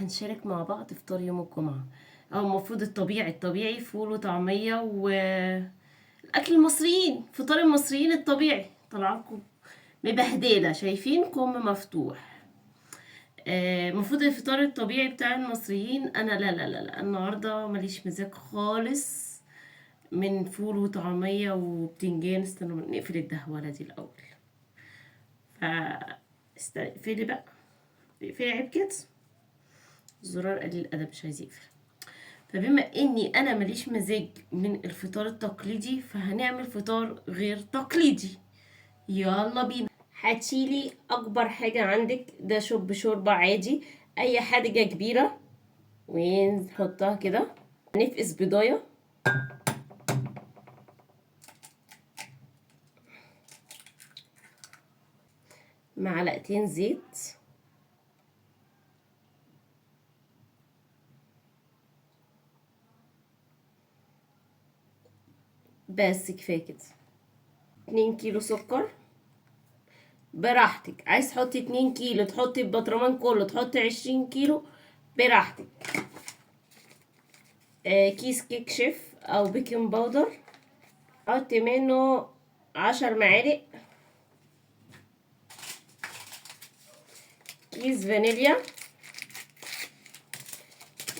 هنشارك مع بعض فطار يوم الجمعة. او المفروض الطبيعي فول وطعمية الاكل المصريين، فطار المصريين الطبيعي طلعلكم مبهدلة، شايفين كم مفتوح. المفروض الفطار الطبيعي بتاع المصريين. انا لا النهارده ماليش مزاج خالص من فول وطعمية وبتنجان. استنوا نقفل الدهولة دي الاول. ف اقفلي بقى، اقفلي عيب كده، زرار قليل الادب مش عايز يقفل. فبما اني انا ماليش مزاج من الفطار التقليدي، فهنعمل فطار غير تقليدي. يلا بينا. هتشيلي اكبر حاجة عندك، ده شوربة عادي، اي حاجة كبيرة، ونحطها كده. نفقس بضاية، معلقتين زيت، بس كفاية كده. 2 كيلو سكر براحتك، عايز تحطي 2 كيلو تحطي البطرمان كله، تحطي 20 كيلو براحتك. كيس كيك شيف او بيكنج باودر، حطي منه 10 معالق. كيس فانيليا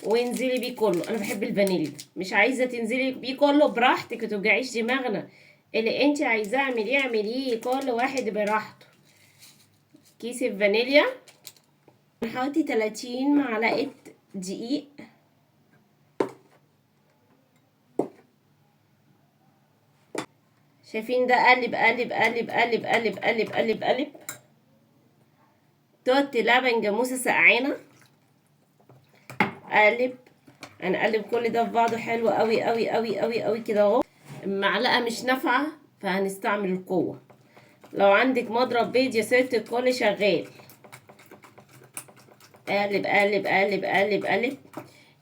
وانزلي بيه كله. انا بحب الفانيليا، مش عايزه تنزلي بيه كله براحتك، متوجعيش دماغنا. اللي انت عايزاه اعمليه، كل واحد براحته. كيس الفانيليا، حطي 30 معلقه دقيق، شايفين ده؟ قلب قلب قلب قلب قلب قلب قلب قلب. توت لبن جاموسه سقعانه، قلب. هنقلب كل ده في بعضه حلو قوي قوي قوي قوي قوي كده اهو. المعلقه مش نافعه فهنستعمل القوه. لو عندك مضرب بيض يا ست الكل شغال. قلب قلب قلب قلب قلب.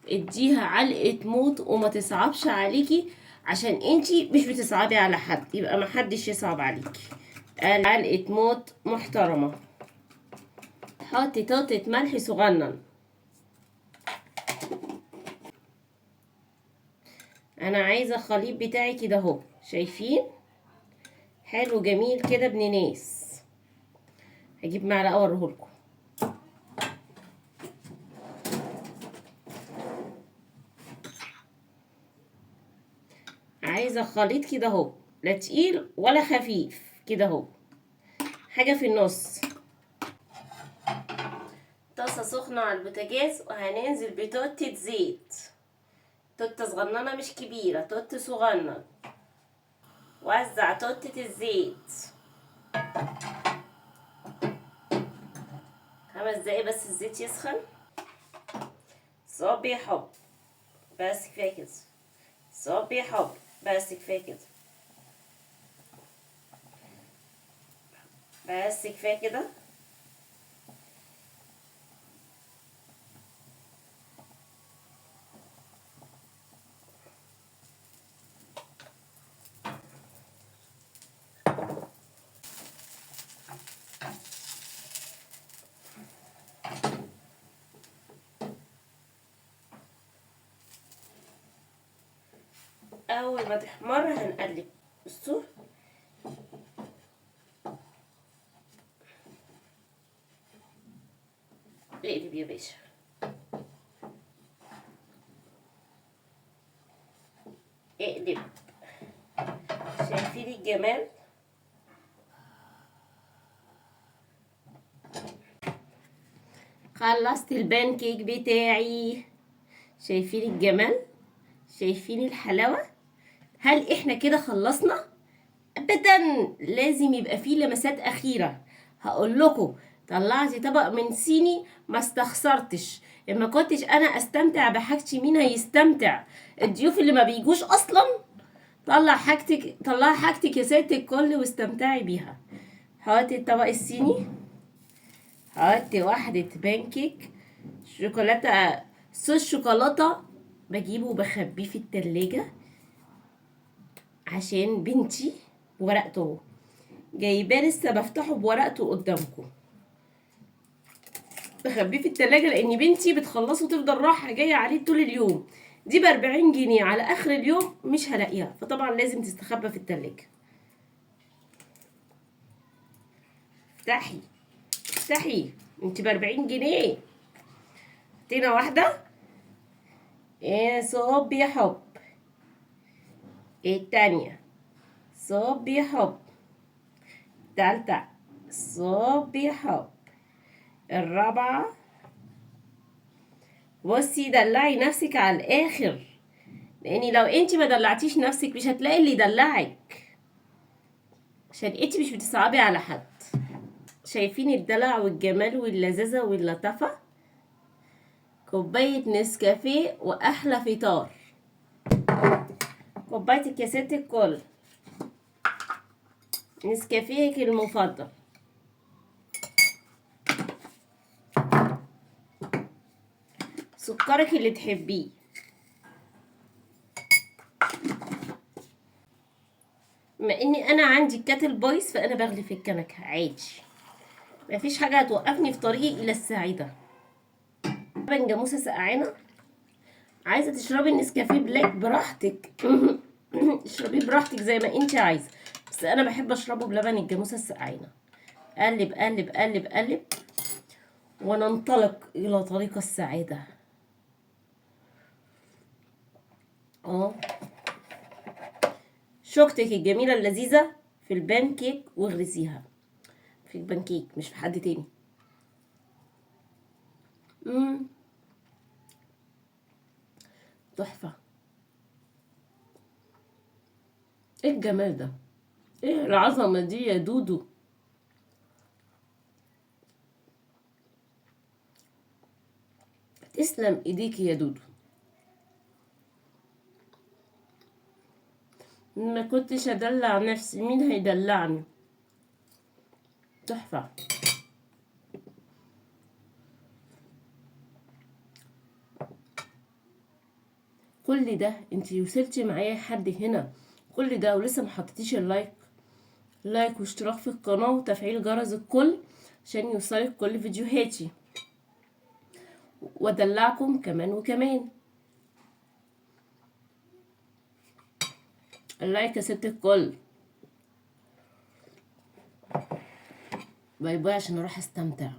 اديها علقه موت وما تصعبش عليكي، عشان انتي مش بتصعبي على حد، يبقى محدش يصعب عليكي. علقه موت محترمه. حطي طاطة ملح صغنن. انا عايزه الخليط بتاعي كده اهو، شايفين؟ حلو جميل كده ابن ناس. هجيب معلقه اوريهولكم. عايزه خليط كده اهو، لا تقيل ولا خفيف، كده اهو حاجه في النص. طاسه سخنه على البوتاجاز، وهننزل بتوتة زيت. توتة صغننه مش كبيره، توت صغنن. وزع توتة الزيت 5 دقايق بس الزيت يسخن. صبي حب، بس كفايه كده. صبي حب، بس كفايه كده. بس كفايه كده. اول ما تحمر هنقلب. بصوا، اقلب يا باشا. اقلب. شايفين الجمال؟ خلصت البان كيك بتاعي. شايفين الجمال؟ شايفين الحلاوة؟ هل احنا كده خلصنا؟ ابدا، لازم يبقى فيه لمسات اخيرة. هقول لكم، طلعتي طبق من صيني ما استخسرتش. اما كنتش انا استمتع بحاجتي، مين هيستمتع؟ الضيوف اللي ما بيجوش اصلا. طلعي حاجتك يا ست الكل واستمتعي بيها. حطي الطبق الصيني، حطي واحدة بانكيك شوكولاتة، صوص شوكولاتة بجيبه وبخبيه في التلاجة عشان بنتي. ورقته جايباه لسه بفتحه بورقته قدامكم. بخبيه في التلاجة لان بنتي بتخلصه وتفضل رايحه جايه عليه طول اليوم. دي ب40 جنيه، على اخر اليوم مش هلاقيها، فطبعا لازم تستخبى في التلاجة. افتحي افتحي، انت ب40 جنيه. هاتينا واحده. ايه صوب يا حب. ايه التانية؟ صوب يا حب. التالتة صوب يا حب. الرابعة. بصي دلعي نفسك على الاخر، لان لو انت ما دلعتيش نفسك مش هتلاقي اللي يدلعك، عشان انت مش بتصعبي على حد. شايفين الدلع والجمال واللذاذة واللطافة؟ كوباية نسكافيه واحلى فطار. كوبايتك يا ست الكل، نسكافيهك المفضل. سكرك اللي تحبيه. بما اني انا عندي الكاتل بايظ فانا بغلي في الكنكه عادي، مفيش حاجه هتوقفني في طريقي الى السعاده. لبن جاموسه سقعانه. عايزه تشربي النسكافيه بلاك براحتك. اشربيه براحتك زي ما انت عايزه، بس انا بحب اشربه بلبن الجاموسه السقعانه. قلب قلب قلب قلب، وننطلق الى طريق السعاده. اه، شوكتك الجميله اللذيذه في البان كيك واغرسيها في البان كيك مش في حد تاني. تحفه. ايه الجمال ده؟ ايه العظمه دي يا دودو؟ تسلم ايديكي يا دودو. ما كنتش ادلع نفسي، مين هيدلعني؟ تحفه. كل ده انتي وصلتي معايا لحد هنا، كل ده ولسه محطتيش اللايك؟ لايك واشتراك في القناه وتفعيل جرس الكل عشان يوصلك كل فيديوهاتي، وادلعكم كمان وكمان. اللايك يا ست الكل. باي باي عشان اروح استمتع.